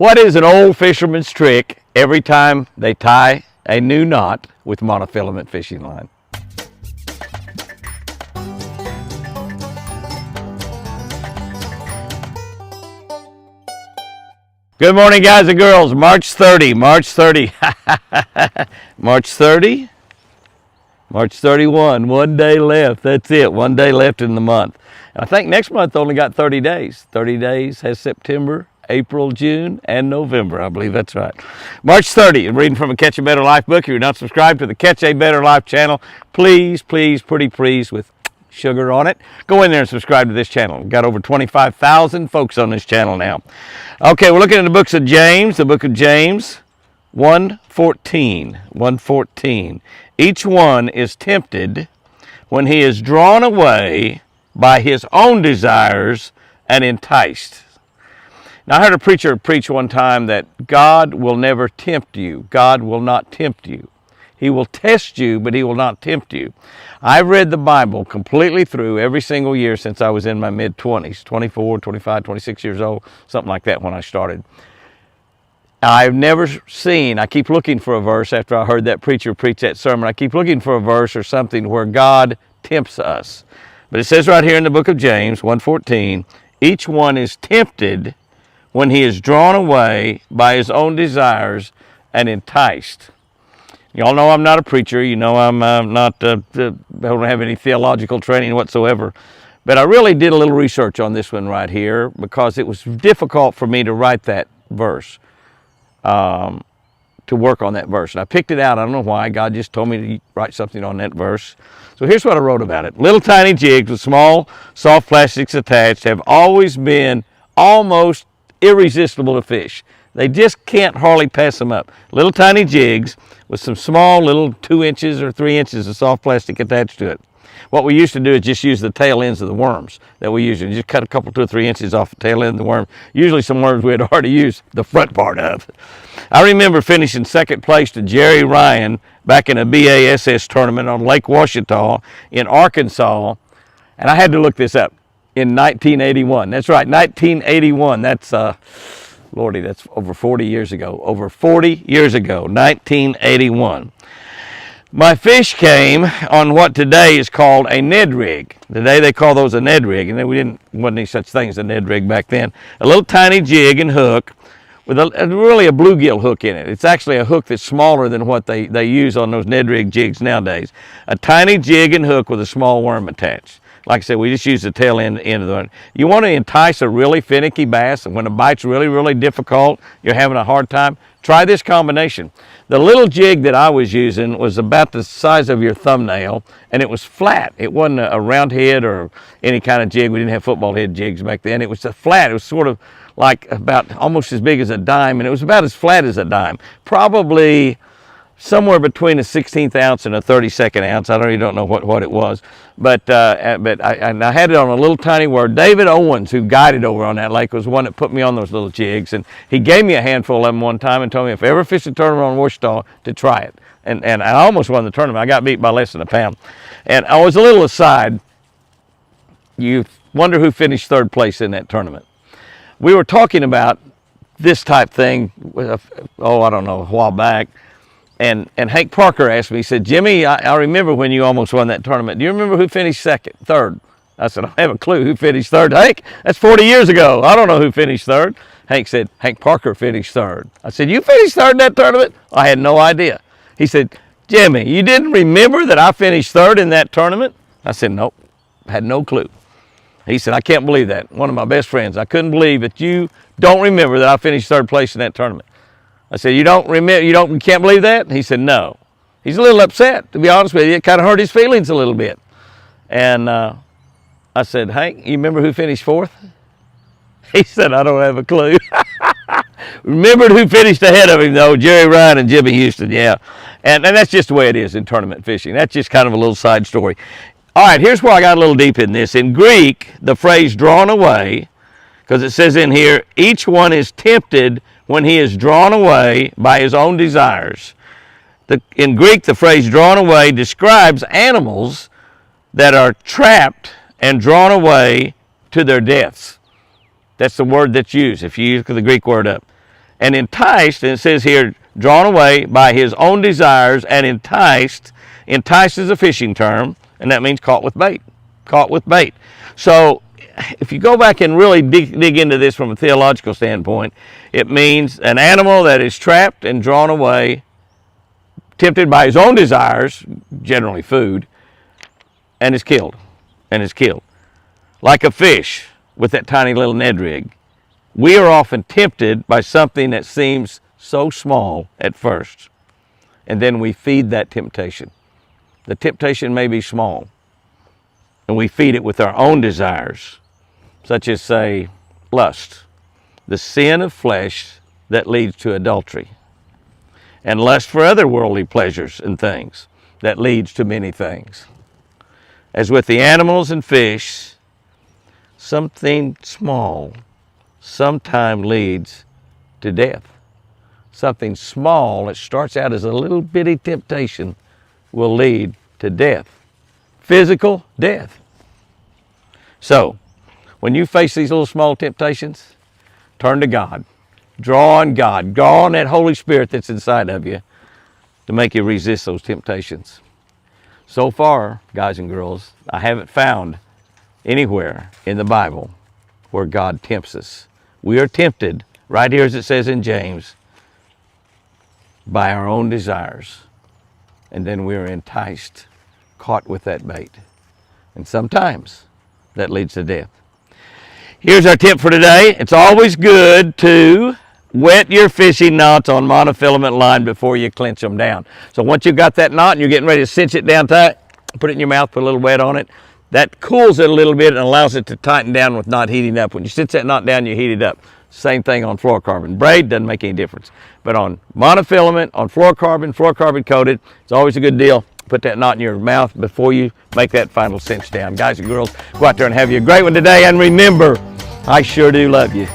What is an old fisherman's trick every time they tie a new knot with monofilament fishing line? Good morning, guys and girls. March 30. March 31. 1 day left. That's it. 1 day left in the month. And I think next month only got 30 days. 30 days has September, April, June, and November. I believe that's right. March 30. I'm reading from a Catch a Better Life book. If you're not subscribed to the Catch a Better Life channel, please, pretty please, with sugar on it, go in there and subscribe to this channel. We've got over 25,000 folks on this channel now. Okay, we're looking at the books of James, the book of James 1:14. Each one is tempted when he is drawn away by his own desires and enticed. Now, I heard a preacher preach one time that God will never tempt you. God will not tempt you. He will test you, but he will not tempt you. I've read the Bible completely through every single year since I was in my mid-20s, 24, 25, 26 years old, something like that when I started. I've never seen, I keep looking for a verse after I heard that preacher preach that sermon. I keep looking for a verse or something where God tempts us. But it says right here in the book of James 1:14, each one is tempted when he is drawn away by his own desires and enticed. Y'all know I'm not a preacher. You know I'm I don't have any theological training whatsoever. But I really did a little research on this one right here because it was difficult for me to write that verse, to work on that verse. And I picked it out. I don't know why. God just told me to write something on that verse. So here's what I wrote about it. Little tiny jigs with small, soft plastics attached have always been almost irresistible to fish. They just can't hardly pass them up. Little tiny jigs with some small little 2 inches or 3 inches of soft plastic attached to it. What we used to do is just use the tail ends of the worms that we usually just cut a couple, 2 or 3 inches off the tail end of the worm. Usually some worms we had already used the front part of. I remember finishing second place to Jerry Ryan back in a BASS tournament on Lake Ouachita in Arkansas, and I had to look this up, in 1981. That's right, 1981. That's Lordy, that's over 40 years ago. Over 40 years ago, 1981. My fish came on what today is called a Ned rig. Today they call those a Ned rig, and wasn't any such thing as a Ned rig back then. A little tiny jig and hook with really a bluegill hook in it. It's actually a hook that's smaller than what they use on those Ned rig jigs nowadays. A tiny jig and hook with a small worm attached. Like I said, we just use the tail end of the one. You want to entice a really finicky bass, and when a bite's really difficult, you're having a hard time, try this combination. The little jig that I was using was about the size of your thumbnail, and it was flat. It wasn't a round head or any kind of jig. We didn't have football head jigs back then. It was a flat. It was sort of like about almost as big as a dime, and it was about as flat as a dime. Probably somewhere between a 16th ounce and a 32nd ounce. I really don't know what it was. But I had it on a little tiny word. David Owens, who guided over on that lake, was the one that put me on those little jigs. And he gave me a handful of them one time and told me if I ever fished a tournament on Ouachita to try it. And I almost won the tournament. I got beat by less than a pound. And I was a little aside. You wonder who finished third place in that tournament. We were talking about this type thing, I don't know, a while back. And Hank Parker asked me, he said, Jimmy, I remember when you almost won that tournament. Do you remember who finished third? I said, I don't have a clue who finished third. Hank, that's 40 years ago. I don't know who finished third. Hank said, Hank Parker finished third. I said, you finished third in that tournament? I had no idea. He said, Jimmy, you didn't remember that I finished third in that tournament? I said, nope, I had no clue. He said, I can't believe that. One of my best friends. I couldn't believe that you don't remember that I finished third place in that tournament. I said, you can't believe that? He said, no. He's a little upset, to be honest with you. It kind of hurt his feelings a little bit. And I said, Hank, you remember who finished fourth? He said, I don't have a clue. Remembered who finished ahead of him, though, Jerry Ryan and Jimmy Houston, yeah. And that's just the way it is in tournament fishing. That's just kind of a little side story. All right, here's where I got a little deep in this. In Greek, the phrase drawn away, because it says in here, each one is tempted when he is drawn away by his own desires. In Greek, the phrase drawn away describes animals that are trapped and drawn away to their deaths. That's the word that's used, if you look the Greek word up. and enticed, and it says here, drawn away by his own desires and enticed. Enticed is a fishing term, and that means caught with bait. Caught with bait. So if you go back and really dig into this from a theological standpoint, it means an animal that is trapped and drawn away, tempted by his own desires, generally food, and is killed. Like a fish with that tiny little Ned rig. We are often tempted by something that seems so small at first, and then we feed that temptation. The temptation may be small, and we feed it with our own desires, such as, say, lust, the sin of flesh that leads to adultery, and lust for other worldly pleasures and things that leads to many things. As with the animals and fish, something small sometimes leads to death. Something small that starts out as a little bitty temptation will lead to death. Physical death. So, when you face these little small temptations, turn to God. Draw on God. Draw on that Holy Spirit that's inside of you to make you resist those temptations. So far, guys and girls, I haven't found anywhere in the Bible where God tempts us. We are tempted, right here as it says in James, by our own desires. And then we are enticed, caught with that bait. And sometimes that leads to death. Here's our tip for today. It's always good to wet your fishing knots on monofilament line before you clench them down. So once you've got that knot and you're getting ready to cinch it down tight, put it in your mouth, put a little wet on it. That cools it a little bit and allows it to tighten down with not heating up. When you cinch that knot down, you heat it up. Same thing on fluorocarbon. Braid doesn't make any difference. But on monofilament, on fluorocarbon coated, it's always a good deal. Put that knot in your mouth before you make that final cinch down. Guys and girls, go out there and have you a great one today. And remember, I sure do love you.